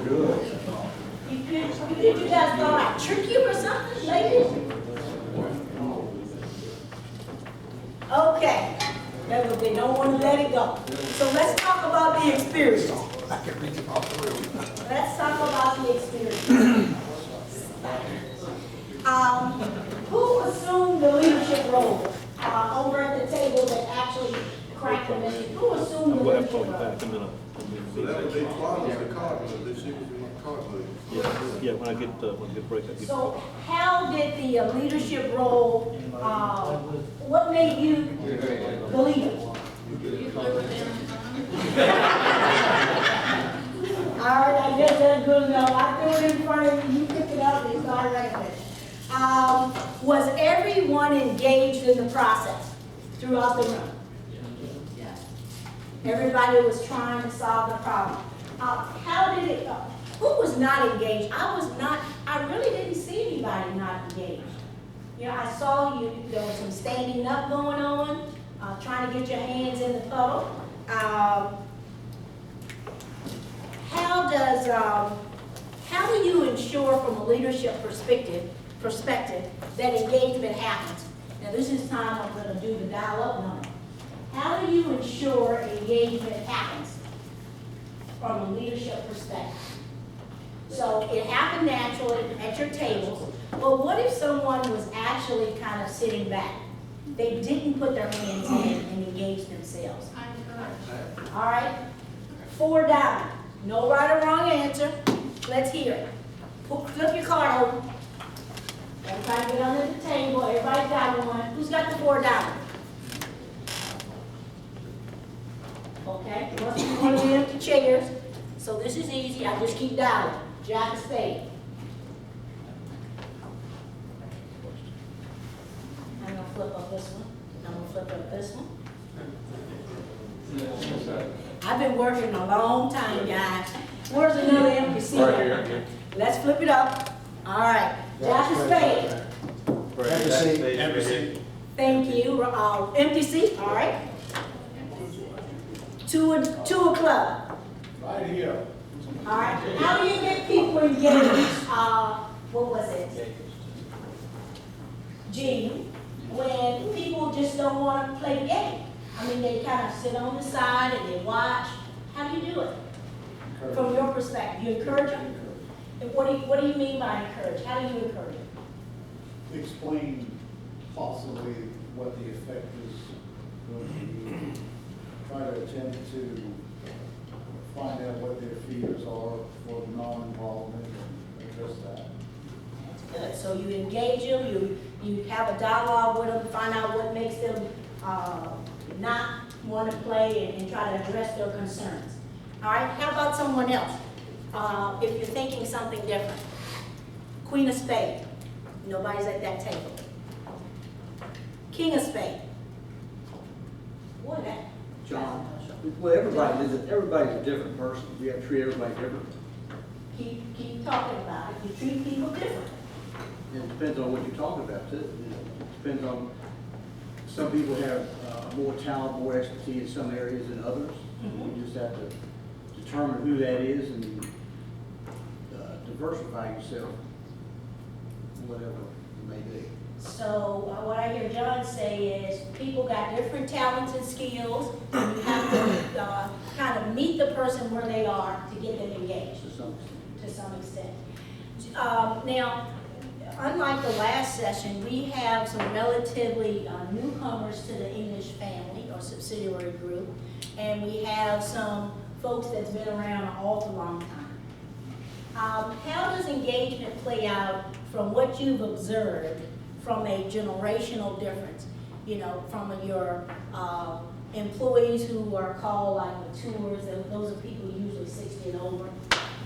You guys thought I'd trick you or something, ladies? Okay, they don't want to let it go. So let's talk about the experience. Let's talk about the experience. Who assumed the leadership role over at the table that actually cracked the mission? Who assumed the leadership role? So that would be Claudia, the cardinal, that she was in the cardinal. Yeah, when I get break, I get. So how did the leadership role, what made you believe it? All right, I guess that's good enough. I threw it in front of you, you picked it up, and you started writing it. Was everyone engaged in the process throughout the room? Yes. Everybody was trying to solve the problem. How did it go? Who was not engaged? I really didn't see anybody not engaged. You know, I saw you, there was some standing up going on, trying to get your hands in the puddle. How do you ensure from a leadership perspective that engagement happens? Now this is time I'm going to do the dial-up number. How do you ensure engagement happens from a leadership perspective? So it happened naturally at your tables, but what if someone was actually kind of sitting back? They didn't put their hands in and engage themselves. All right, 4 down. No right or wrong answer. Let's hear it. Flip your card over. Everybody get under the table. Everybody got one. Who's got the 4 down? Okay, must be one of the empty chairs. So this is easy. I just keep dialing. Jack of spades. I'm gonna flip up this one. I'm gonna flip up this one. I've been working a long time, guys. Where's another empty seat? Right here. Let's flip it up. All right. Jack of spades. Empty seat. Thank you. Empty seat. All right. Two of club. Right here. All right. How do you get people engaged? What was it? Gene, when people just don't want to play the game. I mean, they kind of sit on the side and they watch. How do you do it? From your perspective, you encourage them? And what do you mean by encourage? How do you encourage them? Explain possibly what the effect is going to be. Try to attempt to find out what their fears are for non-involvement and address that. Good. So you engage them, you have a dialogue with them, find out what makes them not want to play and try to address their concerns. All right, how about someone else? If you're thinking something different. Queen of spades. Nobody's at that table. King of spades. What that? John. Well, everybody's a different person. We have to treat everybody different. Keep talking about it. You treat people different. And it depends on what you're talking about, too. It depends on, some people have more talent, more expertise in some areas than others. Mhm. You just have to determine who that is and diversify yourself, whatever it may be. So what I hear John say is people got different talents and skills, and you have to kind of meet the person where they are to get them engaged To some extent. to some extent. Now, unlike the last session, we have some relatively newcomers to the English family or subsidiary group, and we have some folks that's been around an awful long time. How does engagement play out from what you've observed from a generational difference? You know, from your employees who are called like matures, those are people usually 60 and over,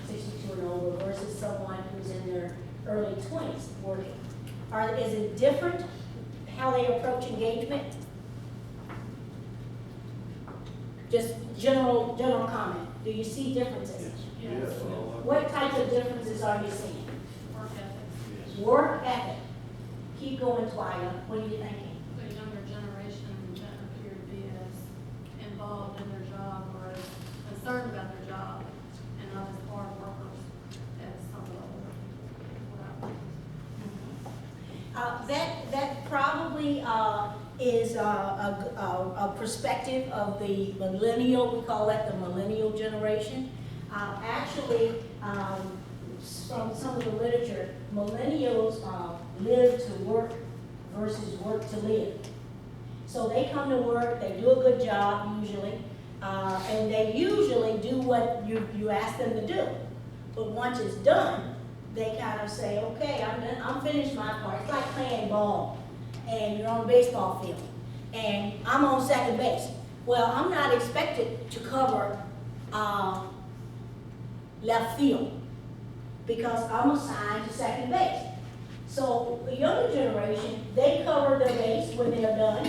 62 and over, versus someone who's in their early 20s working. Is it different how they approach engagement? Just general comment. Do you see differences? Yes. What types of differences are you seeing? Work ethic. Keep going, Twyla. What are you thinking? The younger generation that appear to be as involved in their job or as concerned about their job and not as hard workers. That probably is a perspective of the millennial, we call that the millennial generation. Actually, from some of the literature, millennials live to work versus work to live. So they come to work, they do a good job usually, and they usually do what you ask them to do. But once it's done, they kind of say, okay, I'm finished my part. It's like playing ball, and you're on a baseball field, and I'm on second base. Well, I'm not expected to cover left field because I'm assigned to second base. So the younger generation, they cover their base. When they're done,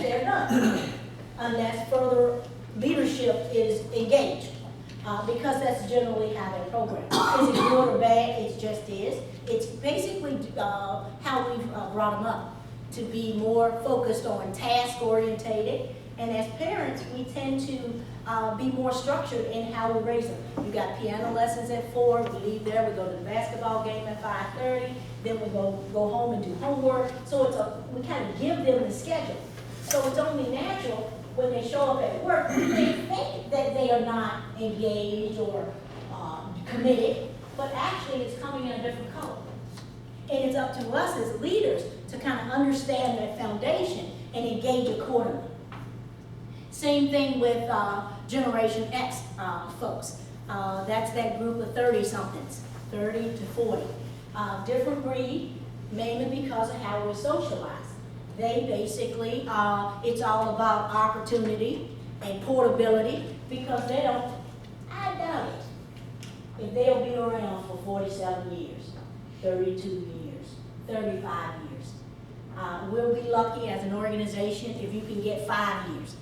unless further leadership is engaged. Because that's generally how they're programmed. Is it good or bad? It just is. It's basically how we've brought them up, to be more focused on task-orientated. And as parents, we tend to be more structured in how we raise them. You got piano lessons at 4, we leave there, we go to the basketball game at 5:30, then we go home and do homework. So we kind of give them the schedule. So it's only natural when they show up at work, they think that they are not engaged or committed, but actually it's coming in a different color. And it's up to us as leaders to kind of understand that foundation and engage accordingly. Same thing with Generation X folks. That's that group of 30-somethings, 30 to 40. Different breed, mainly because of how we're socialized. They basically, it's all about opportunity and portability, because they don't, I doubt it, if they'll be around for 47 years, 32 years, 35 years. We'll be lucky as an organization if you can get 5 years,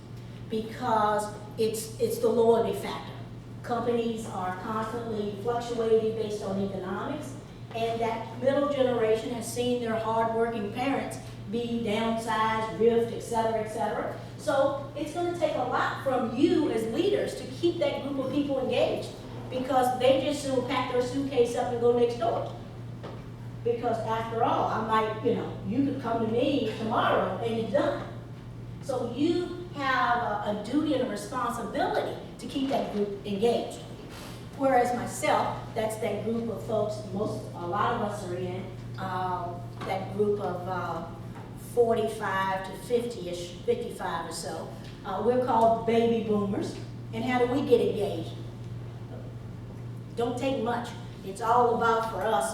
because it's the loyalty factor. Companies are constantly fluctuating based on economics, and that middle generation has seen their hardworking parents be downsized, rift, et cetera, So it's going to take a lot from you as leaders to keep that group of people engaged, because they just will pack their suitcase up and go next door. Because after all, I might, you could come to me tomorrow and it's done. So you have a duty and a responsibility to keep that group engaged. Whereas myself, that's that group of folks, a lot of us are in, that group of 45 to 50-ish, 55 or so. We're called baby boomers. And how do we get engaged? Don't take much. It's all about, for us,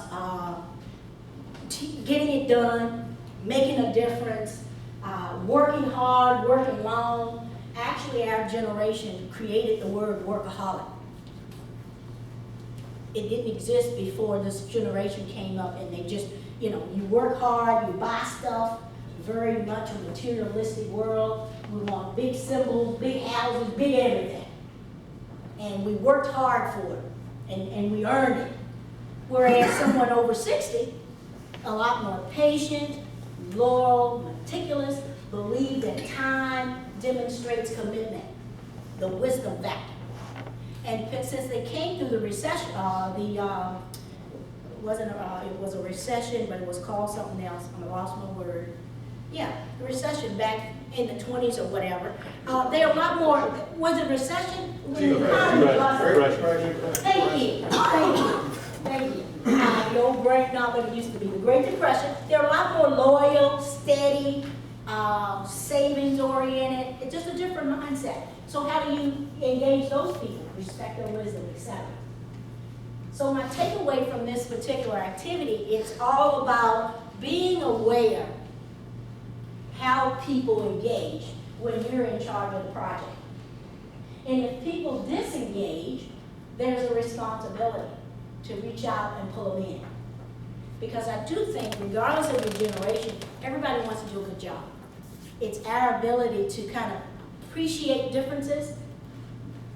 getting it done, making a difference, working hard, working long. Actually, our generation created the word workaholic. It didn't exist before this generation came up, and they just, you work hard, you buy stuff, very much a materialistic world. We want big symbols, big houses, big everything. And we worked hard for it, and we earned it. Whereas someone over 60, a lot more patient, loyal, meticulous, believe that time demonstrates commitment, the wisdom factor. And since they came through the recession, it was a recession, but it was called something else. I lost my word. Yeah, the recession back in the 20s or whatever. They are a lot more. Was it recession? Thank you. The old brain, not what it used to be. The Great Depression. They're a lot more loyal, steady, savings-oriented. It's just a different mindset. So how do you engage those people? Respect their wisdom, etc. So my takeaway from this particular activity, it's all about being aware how people engage when you're in charge of the project. And if people disengage, there's a responsibility to reach out and pull them in. Because I do think, regardless of your generation, everybody wants to do a good job. It's our ability to kind of appreciate differences,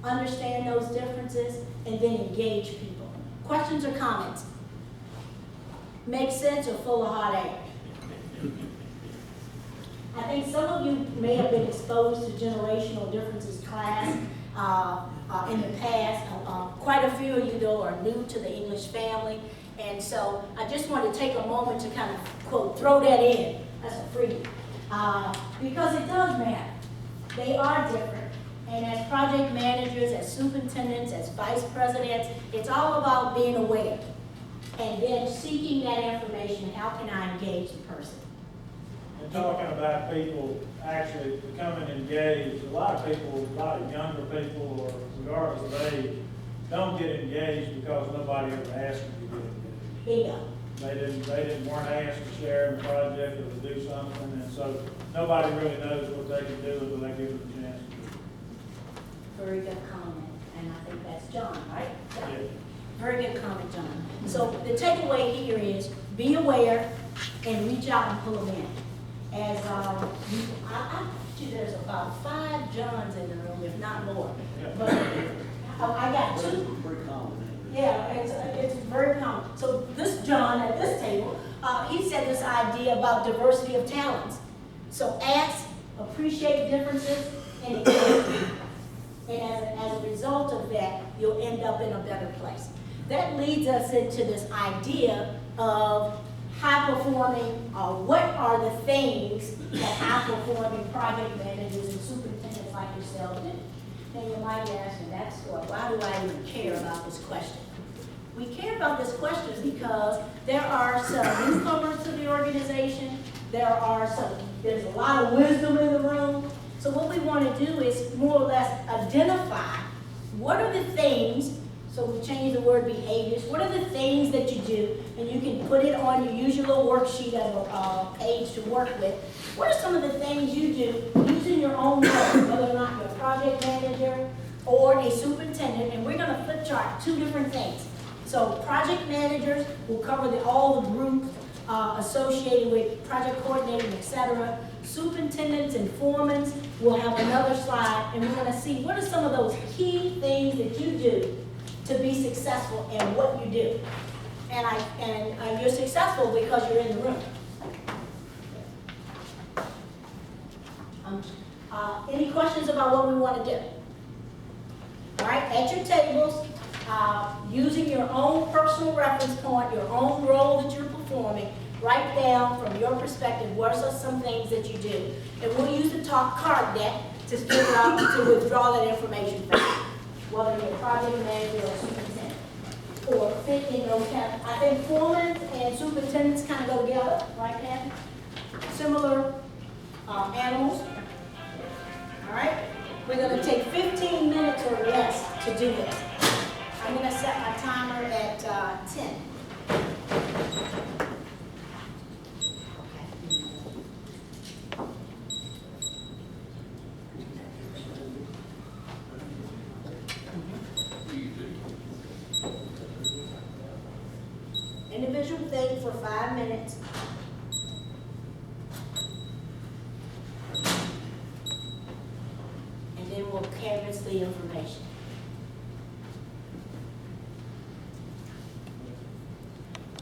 understand those differences, and then engage people. Questions or comments? Make sense or full of hot air? I think some of you may have been exposed to generational differences class in the past. Quite a few of you though are new to the English family. And so I just want to take a moment to kind of, quote, throw that in. That's a freebie. Because it does matter. They are different. And as project managers, as superintendents, as vice presidents, it's all about being aware. And then seeking that information. How can I engage the person? And talking about people actually becoming engaged, a lot of people, a lot of younger people, or regardless of age, don't get engaged because nobody ever asked them to get engaged. Bingo. They weren't asked to share in the project or to do something, and so nobody really knows what they can do until they give them a chance to do it. Very good comment. And I think that's John, right? Yeah. Very good comment, John. So the takeaway here is be aware and reach out and pull them in. As I bet you there's about 5 Johns in the room, if not more. Yeah. But I got 2. Pretty common. Yeah, it's very common. So this John at this table, he said this idea about diversity of talents. So ask, appreciate differences, and engage. And as a result of that, you'll end up in a better place. That leads us into this idea of high-performing, what are the things that high-performing project managers and superintendents like yourself do? Then you might ask, and that's why do I even care about this question? We care about this question because there are some newcomers to the organization. There's a lot of wisdom in the room. So what we want to do is more or less identify what are the things, so we change the word behaviors, what are the things that you do, and you can put it on your usual worksheet of a page to work with. What are some of the things you do using your own work, whether or not you're a project manager or a superintendent, and we're going to flip chart 2 different things. So project managers will cover all the groups associated with project coordinating, etc. Superintendents and foremen will have another slide, and we're going to see what are some of those key things that you do to be successful and what you do. And you're successful because you're in the room. Any questions about what we want to do? All right, at your tables, using your own personal reference point, your own role that you're performing, write down from your perspective what are some things that you do. And we'll use the talk card deck to figure out to withdraw that information from you, whether you're a project manager or superintendent. Or fit in those kind of, I think foremen and superintendents kind of go together, right, Kathy? Similar animals. All right? We're going to take 15 minutes or less to do this. I'm going to set my timer at 10. Individual thing for 5 minutes. And then we'll canvass the information.